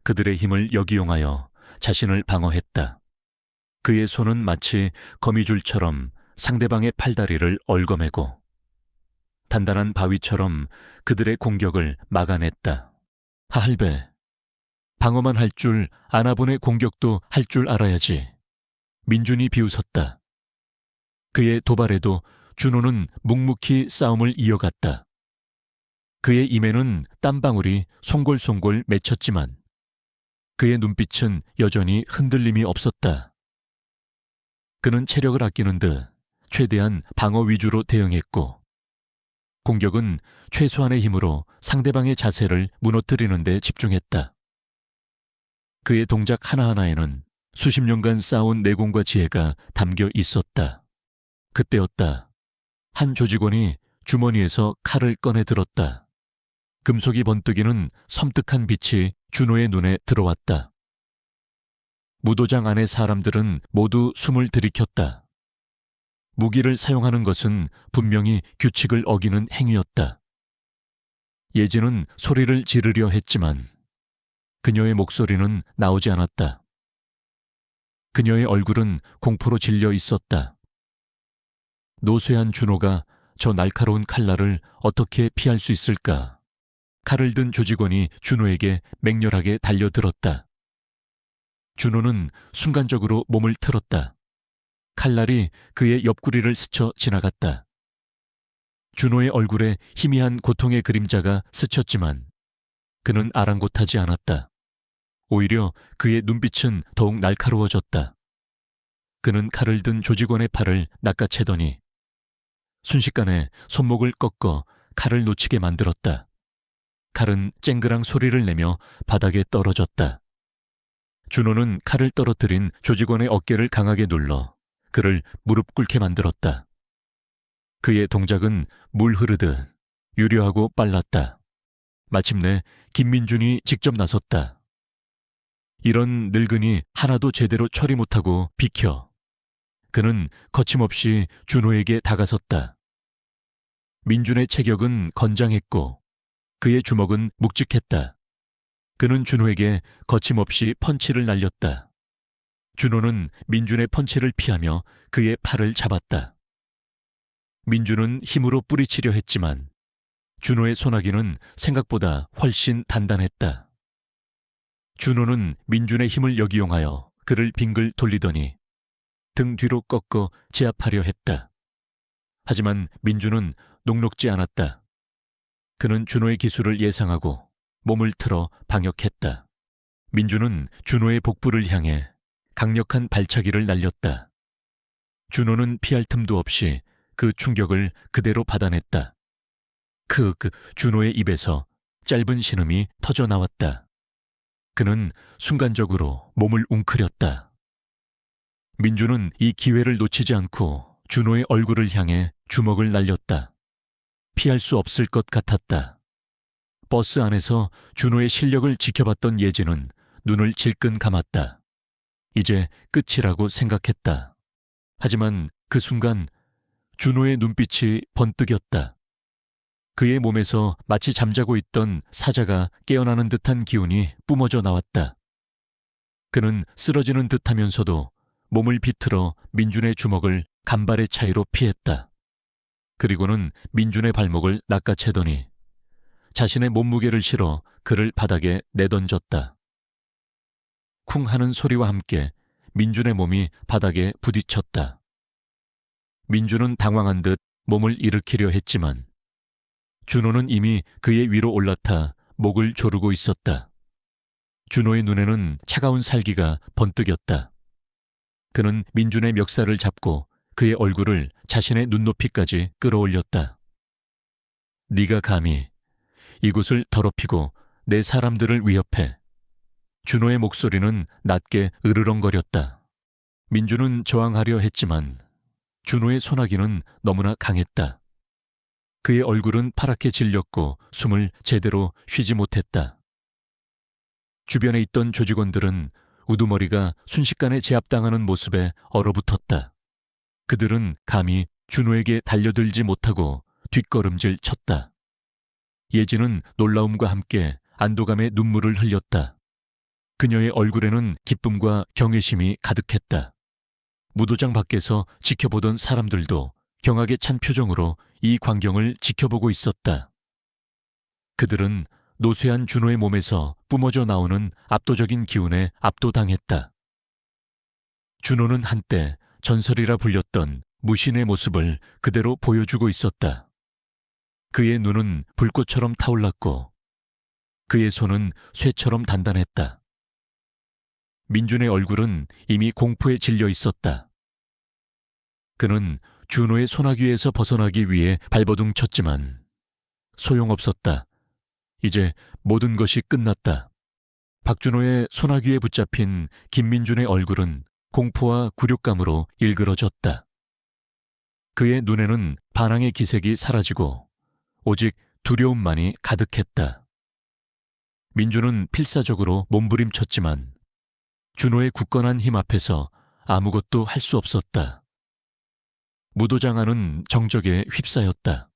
그들의 힘을 역이용하여 자신을 방어했다. 그의 손은 마치 거미줄처럼 상대방의 팔다리를 얽어매고 단단한 바위처럼 그들의 공격을 막아냈다. 하할배, 방어만 할 줄 아나본의 공격도 할 줄 알아야지. 민준이 비웃었다. 그의 도발에도 준호는 묵묵히 싸움을 이어갔다. 그의 임에는 땀방울이 송골송골 맺혔지만 그의 눈빛은 여전히 흔들림이 없었다. 그는 체력을 아끼는 듯 최대한 방어 위주로 대응했고 공격은 최소한의 힘으로 상대방의 자세를 무너뜨리는 데 집중했다. 그의 동작 하나하나에는 수십 년간 쌓아온 내공과 지혜가 담겨 있었다. 그때였다. 한 조직원이 주머니에서 칼을 꺼내 들었다. 금속이 번뜩이는 섬뜩한 빛이 준호의 눈에 들어왔다. 무도장 안의 사람들은 모두 숨을 들이켰다. 무기를 사용하는 것은 분명히 규칙을 어기는 행위였다. 예진은 소리를 지르려 했지만 그녀의 목소리는 나오지 않았다. 그녀의 얼굴은 공포로 질려 있었다. 노쇠한 준호가 저 날카로운 칼날을 어떻게 피할 수 있을까? 칼을 든 조직원이 준호에게 맹렬하게 달려들었다. 준호는 순간적으로 몸을 틀었다. 칼날이 그의 옆구리를 스쳐 지나갔다. 준호의 얼굴에 희미한 고통의 그림자가 스쳤지만 그는 아랑곳하지 않았다. 오히려 그의 눈빛은 더욱 날카로워졌다. 그는 칼을 든 조직원의 팔을 낚아채더니 순식간에 손목을 꺾어 칼을 놓치게 만들었다. 칼은 쨍그랑 소리를 내며 바닥에 떨어졌다. 준호는 칼을 떨어뜨린 조직원의 어깨를 강하게 눌러 그를 무릎 꿇게 만들었다. 그의 동작은 물 흐르듯 유려하고 빨랐다. 마침내 김민준이 직접 나섰다. 이런 늙은이 하나도 제대로 처리 못하고 비켜. 그는 거침없이 준호에게 다가섰다. 민준의 체격은 건장했고 그의 주먹은 묵직했다. 그는 준호에게 거침없이 펀치를 날렸다. 준호는 민준의 펀치를 피하며 그의 팔을 잡았다. 민준은 힘으로 뿌리치려 했지만 준호의 소나기는 생각보다 훨씬 단단했다. 준호는 민준의 힘을 역이용하여 그를 빙글 돌리더니 등 뒤로 꺾어 제압하려 했다. 하지만 민준은 녹록지 않았다. 그는 준호의 기술을 예상하고 몸을 틀어 방역했다. 민준은 준호의 복부를 향해 강력한 발차기를 날렸다. 준호는 피할 틈도 없이 그 충격을 그대로 받아냈다. 준호의 입에서 짧은 신음이 터져 나왔다. 그는 순간적으로 몸을 웅크렸다. 민준은 이 기회를 놓치지 않고 준호의 얼굴을 향해 주먹을 날렸다. 피할 수 없을 것 같았다. 버스 안에서 준호의 실력을 지켜봤던 예진은 눈을 질끈 감았다. 이제 끝이라고 생각했다. 하지만 그 순간 준호의 눈빛이 번뜩였다. 그의 몸에서 마치 잠자고 있던 사자가 깨어나는 듯한 기운이 뿜어져 나왔다. 그는 쓰러지는 듯하면서도 몸을 비틀어 민준의 주먹을 간발의 차이로 피했다. 그리고는 민준의 발목을 낚아채더니 자신의 몸무게를 실어 그를 바닥에 내던졌다. 쿵 하는 소리와 함께 민준의 몸이 바닥에 부딪혔다. 민준은 당황한 듯 몸을 일으키려 했지만 준호는 이미 그의 위로 올라타 목을 조르고 있었다. 준호의 눈에는 차가운 살기가 번뜩였다. 그는 민준의 멱살을 잡고 그의 얼굴을 자신의 눈높이까지 끌어올렸다. 네가 감히 이곳을 더럽히고 내 사람들을 위협해. 준호의 목소리는 낮게 으르렁거렸다. 민준은 저항하려 했지만 준호의 소나기는 너무나 강했다. 그의 얼굴은 파랗게 질렸고 숨을 제대로 쉬지 못했다. 주변에 있던 조직원들은 우두머리가 순식간에 제압당하는 모습에 얼어붙었다. 그들은 감히 준호에게 달려들지 못하고 뒷걸음질 쳤다. 예진은 놀라움과 함께 안도감에 눈물을 흘렸다. 그녀의 얼굴에는 기쁨과 경외심이 가득했다. 무도장 밖에서 지켜보던 사람들도 경악에 찬 표정으로 이 광경을 지켜보고 있었다. 그들은 노쇠한 준호의 몸에서 뿜어져 나오는 압도적인 기운에 압도당했다. 준호는 한때 전설이라 불렸던 무신의 모습을 그대로 보여주고 있었다. 그의 눈은 불꽃처럼 타올랐고 그의 손은 쇠처럼 단단했다. 민준의 얼굴은 이미 공포에 질려 있었다. 그는 준호의 소나귀에서 벗어나기 위해 발버둥 쳤지만 소용없었다. 이제 모든 것이 끝났다. 박준호의 소나귀에 붙잡힌 김민준의 얼굴은 공포와 굴욕감으로 일그러졌다. 그의 눈에는 반항의 기색이 사라지고 오직 두려움만이 가득했다. 민준은 필사적으로 몸부림쳤지만 준호의 굳건한 힘 앞에서 아무것도 할 수 없었다. 무도장안은 정적에 휩싸였다.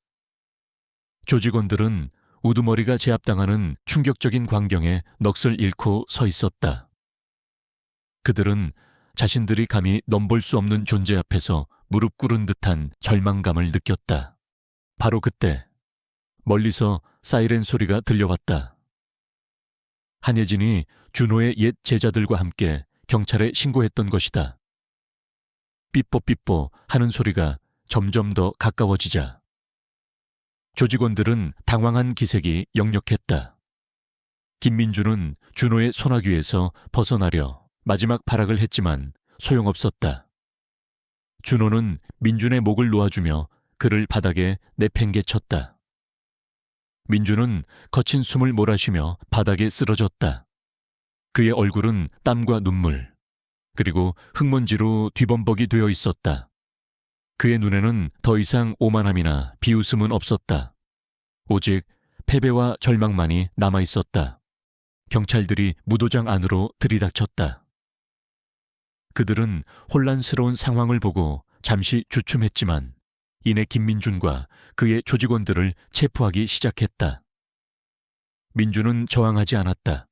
조직원들은 우두머리가 제압당하는 충격적인 광경에 넋을 잃고 서 있었다. 그들은 자신들이 감히 넘볼 수 없는 존재 앞에서 무릎 꿇은 듯한 절망감을 느꼈다. 바로 그때 멀리서 사이렌 소리가 들려왔다. 한예진이 준호의 옛 제자들과 함께 경찰에 신고했던 것이다. 삐뽀삐뽀 하는 소리가 점점 더 가까워지자 조직원들은 당황한 기색이 역력했다. 김민준은 준호의 소나귀에서 벗어나려 마지막 발악을 했지만 소용없었다. 준호는 민준의 목을 놓아주며 그를 바닥에 내팽개쳤다. 민준은 거친 숨을 몰아쉬며 바닥에 쓰러졌다. 그의 얼굴은 땀과 눈물, 그리고 흙먼지로 뒤범벅이 되어 있었다. 그의 눈에는 더 이상 오만함이나 비웃음은 없었다. 오직 패배와 절망만이 남아 있었다. 경찰들이 무도장 안으로 들이닥쳤다. 그들은 혼란스러운 상황을 보고 잠시 주춤했지만 이내 김민준과 그의 조직원들을 체포하기 시작했다. 민준은 저항하지 않았다.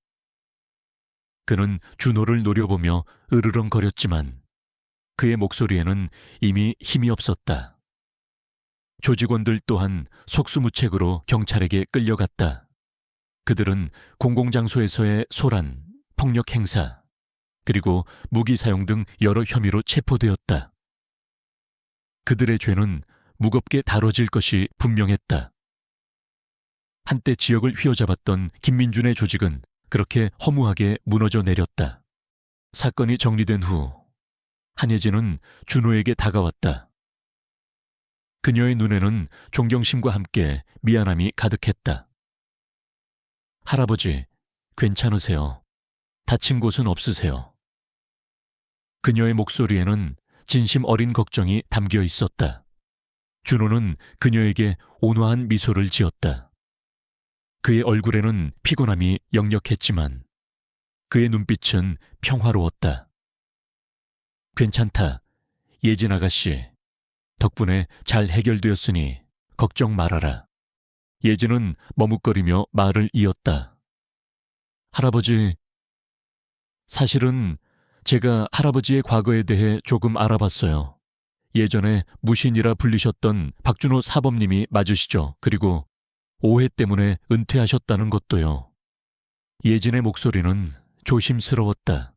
그는 준호를 노려보며 으르렁거렸지만 그의 목소리에는 이미 힘이 없었다. 조직원들 또한 속수무책으로 경찰에게 끌려갔다. 그들은 공공장소에서의 소란, 폭력 행사, 그리고 무기 사용 등 여러 혐의로 체포되었다. 그들의 죄는 무겁게 다뤄질 것이 분명했다. 한때 지역을 휘어잡았던 김민준의 조직은 그렇게 허무하게 무너져 내렸다. 사건이 정리된 후 한예진은 준호에게 다가왔다. 그녀의 눈에는 존경심과 함께 미안함이 가득했다. 할아버지, 괜찮으세요? 다친 곳은 없으세요? 그녀의 목소리에는 진심 어린 걱정이 담겨 있었다. 준호는 그녀에게 온화한 미소를 지었다. 그의 얼굴에는 피곤함이 역력했지만 그의 눈빛은 평화로웠다. 괜찮다, 예진 아가씨. 덕분에 잘 해결되었으니 걱정 말아라. 예진은 머뭇거리며 말을 이었다. 할아버지, 사실은 제가 할아버지의 과거에 대해 조금 알아봤어요. 예전에 무신이라 불리셨던 박준호 사범님이 맞으시죠? 그리고 오해 때문에 은퇴하셨다는 것도요. 예진의 목소리는 조심스러웠다.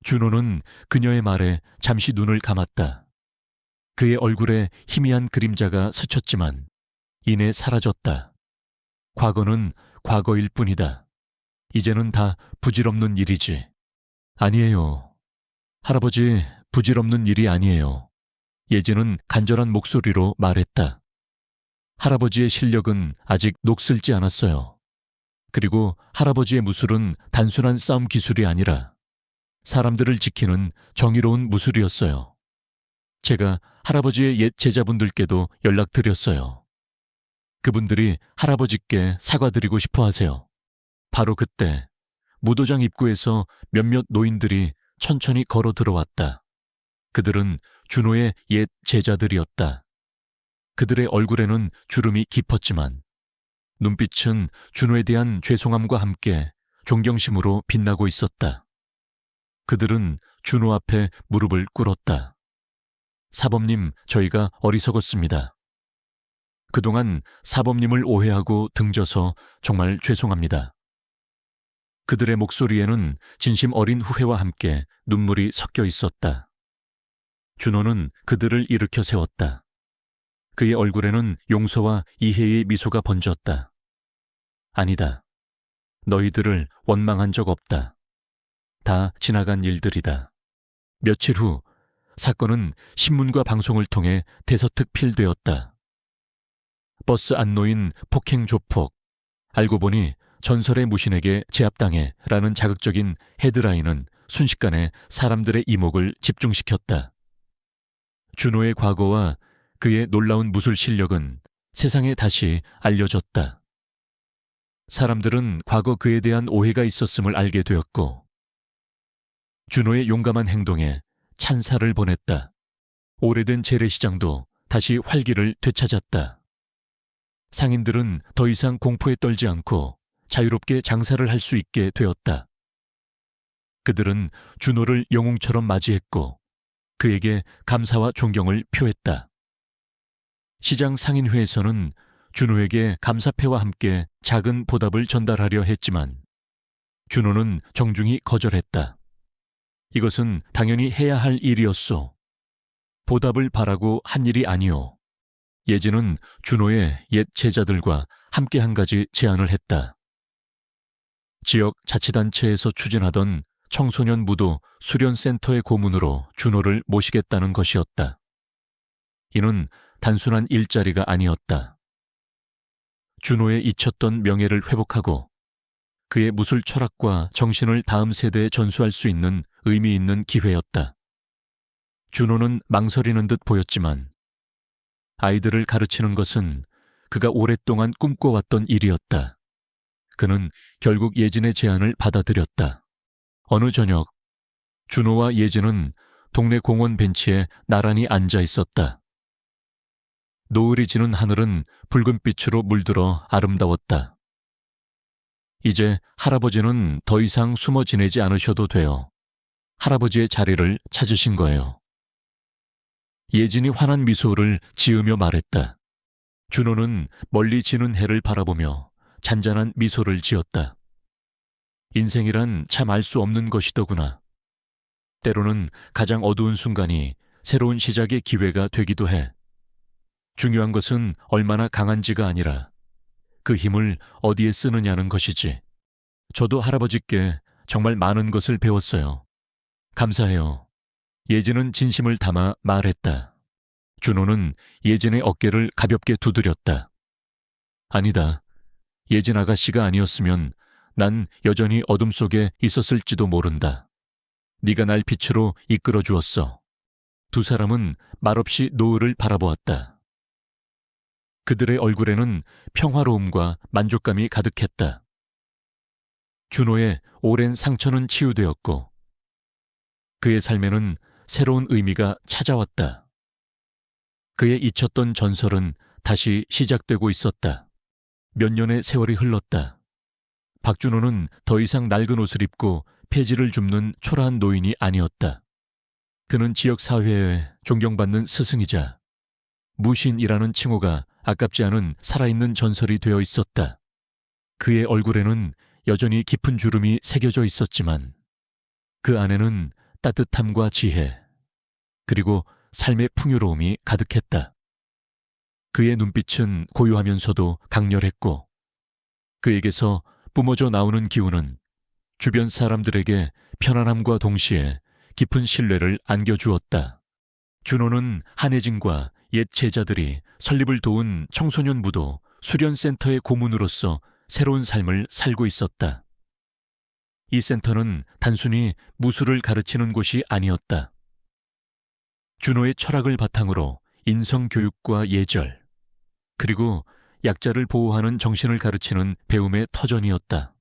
준호는 그녀의 말에 잠시 눈을 감았다. 그의 얼굴에 희미한 그림자가 스쳤지만 이내 사라졌다. 과거는 과거일 뿐이다. 이제는 다 부질없는 일이지. 아니에요. 할아버지, 부질없는 일이 아니에요. 예진은 간절한 목소리로 말했다. 할아버지의 실력은 아직 녹슬지 않았어요. 그리고 할아버지의 무술은 단순한 싸움 기술이 아니라 사람들을 지키는 정의로운 무술이었어요. 제가 할아버지의 옛 제자분들께도 연락드렸어요. 그분들이 할아버지께 사과드리고 싶어 하세요. 바로 그때 무도장 입구에서 몇몇 노인들이 천천히 걸어 들어왔다. 그들은 준호의 옛 제자들이었다. 그들의 얼굴에는 주름이 깊었지만 눈빛은 준호에 대한 죄송함과 함께 존경심으로 빛나고 있었다. 그들은 준호 앞에 무릎을 꿇었다. 사범님, 저희가 어리석었습니다. 그동안 사범님을 오해하고 등져서 정말 죄송합니다. 그들의 목소리에는 진심 어린 후회와 함께 눈물이 섞여 있었다. 준호는 그들을 일으켜 세웠다. 그의 얼굴에는 용서와 이해의 미소가 번졌다. 아니다. 너희들을 원망한 적 없다. 다 지나간 일들이다. 며칠 후 사건은 신문과 방송을 통해 대서특필되었다. 버스 안 놓인 폭행 조폭. 알고 보니 전설의 무신에게 제압당해 라는 자극적인 헤드라인은 순식간에 사람들의 이목을 집중시켰다. 준호의 과거와 그의 놀라운 무술 실력은 세상에 다시 알려졌다. 사람들은 과거 그에 대한 오해가 있었음을 알게 되었고 준호의 용감한 행동에 찬사를 보냈다. 오래된 재래시장도 다시 활기를 되찾았다. 상인들은 더 이상 공포에 떨지 않고 자유롭게 장사를 할 수 있게 되었다. 그들은 준호를 영웅처럼 맞이했고 그에게 감사와 존경을 표했다. 시장 상인회에서는 준호에게 감사패와 함께 작은 보답을 전달하려 했지만 준호는 정중히 거절했다. 이것은 당연히 해야 할 일이었소. 보답을 바라고 한 일이 아니오. 예진은 준호의 옛 제자들과 함께 한 가지 제안을 했다. 지역 자치단체에서 추진하던 청소년 무도 수련센터의 고문으로 준호를 모시겠다는 것이었다. 이는 단순한 일자리가 아니었다. 준호의 잊혔던 명예를 회복하고 그의 무술 철학과 정신을 다음 세대에 전수할 수 있는 의미 있는 기회였다. 준호는 망설이는 듯 보였지만 아이들을 가르치는 것은 그가 오랫동안 꿈꿔왔던 일이었다. 그는 결국 예진의 제안을 받아들였다. 어느 저녁 준호와 예진은 동네 공원 벤치에 나란히 앉아 있었다. 노을이 지는 하늘은 붉은빛으로 물들어 아름다웠다. 이제 할아버지는 더 이상 숨어 지내지 않으셔도 돼요. 할아버지의 자리를 찾으신 거예요. 예진이 환한 미소를 지으며 말했다. 준호는 멀리 지는 해를 바라보며 잔잔한 미소를 지었다. 인생이란 참 알 수 없는 것이더구나. 때로는 가장 어두운 순간이 새로운 시작의 기회가 되기도 해. 중요한 것은 얼마나 강한지가 아니라 그 힘을 어디에 쓰느냐는 것이지. 저도 할아버지께 정말 많은 것을 배웠어요. 감사해요. 예진은 진심을 담아 말했다. 준호는 예진의 어깨를 가볍게 두드렸다. 아니다. 예진 아가씨가 아니었으면 난 여전히 어둠 속에 있었을지도 모른다. 네가 날 빛으로 이끌어 주었어. 두 사람은 말없이 노을을 바라보았다. 그들의 얼굴에는 평화로움과 만족감이 가득했다. 준호의 오랜 상처는 치유되었고 그의 삶에는 새로운 의미가 찾아왔다. 그의 잊혔던 전설은 다시 시작되고 있었다. 몇 년의 세월이 흘렀다. 박준호는 더 이상 낡은 옷을 입고 폐지를 줍는 초라한 노인이 아니었다. 그는 지역사회에 존경받는 스승이자 무신이라는 칭호가 아깝지 않은 살아있는 전설이 되어 있었다. 그의 얼굴에는 여전히 깊은 주름이 새겨져 있었지만 그 안에는 따뜻함과 지혜, 그리고 삶의 풍요로움이 가득했다. 그의 눈빛은 고요하면서도 강렬했고 그에게서 뿜어져 나오는 기운은 주변 사람들에게 편안함과 동시에 깊은 신뢰를 안겨주었다. 준호는 한혜진과 옛 제자들이 설립을 도운 청소년 무도 수련센터의 고문으로서 새로운 삶을 살고 있었다. 이 센터는 단순히 무술을 가르치는 곳이 아니었다. 준호의 철학을 바탕으로 인성교육과 예절, 그리고 약자를 보호하는 정신을 가르치는 배움의 터전이었다.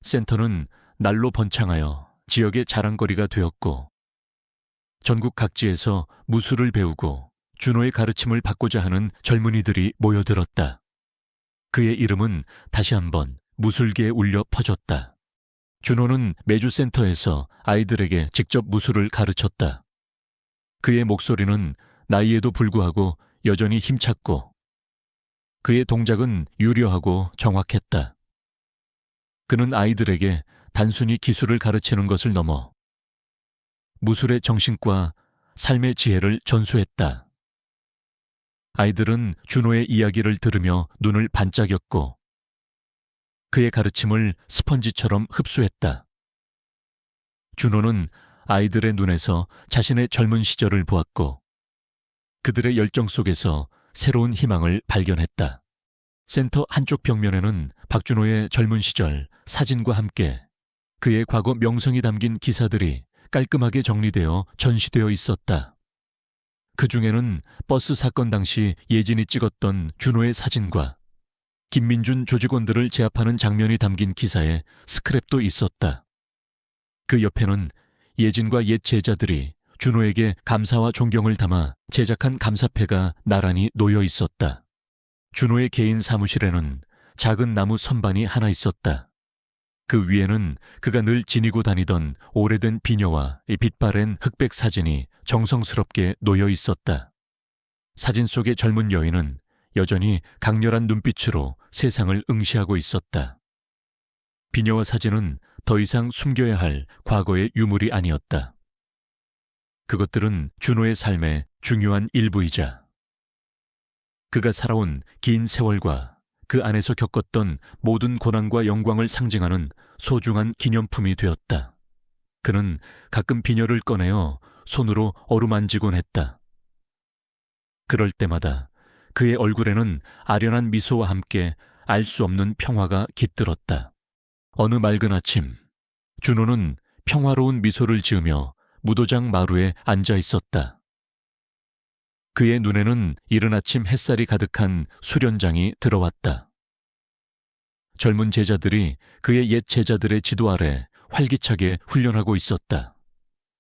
센터는 날로 번창하여 지역의 자랑거리가 되었고 전국 각지에서 무술을 배우고 준호의 가르침을 받고자 하는 젊은이들이 모여들었다. 그의 이름은 다시 한번 무술계에 울려 퍼졌다. 준호는 매주 센터에서 아이들에게 직접 무술을 가르쳤다. 그의 목소리는 나이에도 불구하고 여전히 힘찼고 그의 동작은 유려하고 정확했다. 그는 아이들에게 단순히 기술을 가르치는 것을 넘어 무술의 정신과 삶의 지혜를 전수했다. 아이들은 준호의 이야기를 들으며 눈을 반짝였고 그의 가르침을 스펀지처럼 흡수했다. 준호는 아이들의 눈에서 자신의 젊은 시절을 보았고 그들의 열정 속에서 새로운 희망을 발견했다. 센터 한쪽 벽면에는 박준호의 젊은 시절 사진과 함께 그의 과거 명성이 담긴 기사들이 깔끔하게 정리되어 전시되어 있었다. 그 중에는 버스 사건 당시 예진이 찍었던 준호의 사진과 김민준 조직원들을 제압하는 장면이 담긴 기사에 스크랩도 있었다. 그 옆에는 예진과 옛 제자들이 준호에게 감사와 존경을 담아 제작한 감사패가 나란히 놓여 있었다. 준호의 개인 사무실에는 작은 나무 선반이 하나 있었다. 그 위에는 그가 늘 지니고 다니던 오래된 비녀와 빛바랜 흑백 사진이 정성스럽게 놓여 있었다. 사진 속의 젊은 여인은 여전히 강렬한 눈빛으로 세상을 응시하고 있었다. 비녀와 사진은 더 이상 숨겨야 할 과거의 유물이 아니었다. 그것들은 준호의 삶의 중요한 일부이자 그가 살아온 긴 세월과 그 안에서 겪었던 모든 고난과 영광을 상징하는 소중한 기념품이 되었다. 그는 가끔 비녀를 꺼내어 손으로 어루만지곤 했다. 그럴 때마다 그의 얼굴에는 아련한 미소와 함께 알 수 없는 평화가 깃들었다. 어느 맑은 아침, 준호는 평화로운 미소를 지으며 무도장 마루에 앉아 있었다. 그의 눈에는 이른 아침 햇살이 가득한 수련장이 들어왔다. 젊은 제자들이 그의 옛 제자들의 지도 아래 활기차게 훈련하고 있었다.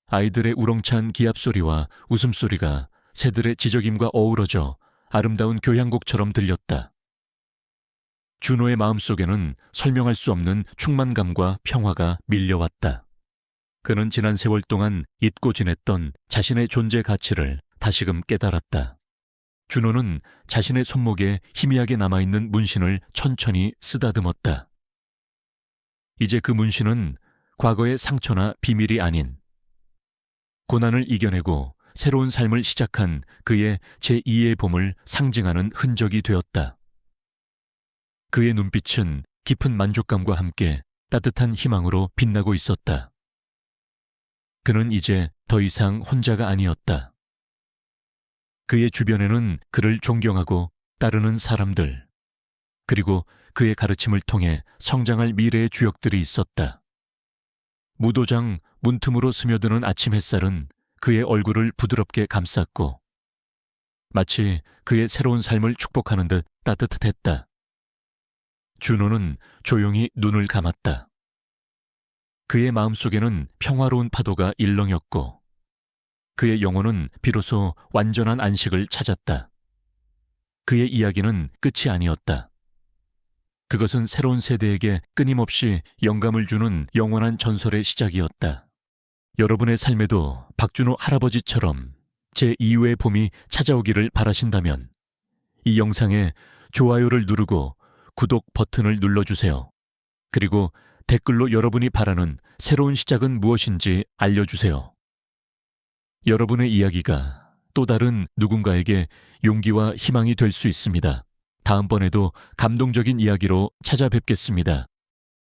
아이들의 우렁찬 기합소리와 웃음소리가 새들의 지저귐과 어우러져 아름다운 교향곡처럼 들렸다. 준호의 마음속에는 설명할 수 없는 충만감과 평화가 밀려왔다. 그는 지난 세월 동안 잊고 지냈던 자신의 존재 가치를 다시금 깨달았다. 준호는 자신의 손목에 희미하게 남아있는 문신을 천천히 쓰다듬었다. 이제 그 문신은 과거의 상처나 비밀이 아닌 고난을 이겨내고 새로운 삶을 시작한 그의 제2의 봄을 상징하는 흔적이 되었다. 그의 눈빛은 깊은 만족감과 함께 따뜻한 희망으로 빛나고 있었다. 그는 이제 더 이상 혼자가 아니었다. 그의 주변에는 그를 존경하고 따르는 사람들, 그리고 그의 가르침을 통해 성장할 미래의 주역들이 있었다. 무도장 문틈으로 스며드는 아침 햇살은 그의 얼굴을 부드럽게 감쌌고 마치 그의 새로운 삶을 축복하는 듯 따뜻했다. 준호는 조용히 눈을 감았다. 그의 마음속에는 평화로운 파도가 일렁였고 그의 영혼은 비로소 완전한 안식을 찾았다. 그의 이야기는 끝이 아니었다. 그것은 새로운 세대에게 끊임없이 영감을 주는 영원한 전설의 시작이었다. 여러분의 삶에도 박준호 할아버지처럼 제2의 봄이 찾아오기를 바라신다면 이 영상에 좋아요를 누르고 구독 버튼을 눌러주세요. 그리고 댓글로 여러분이 바라는 새로운 시작은 무엇인지 알려주세요. 여러분의 이야기가 또 다른 누군가에게 용기와 희망이 될 수 있습니다. 다음번에도 감동적인 이야기로 찾아뵙겠습니다.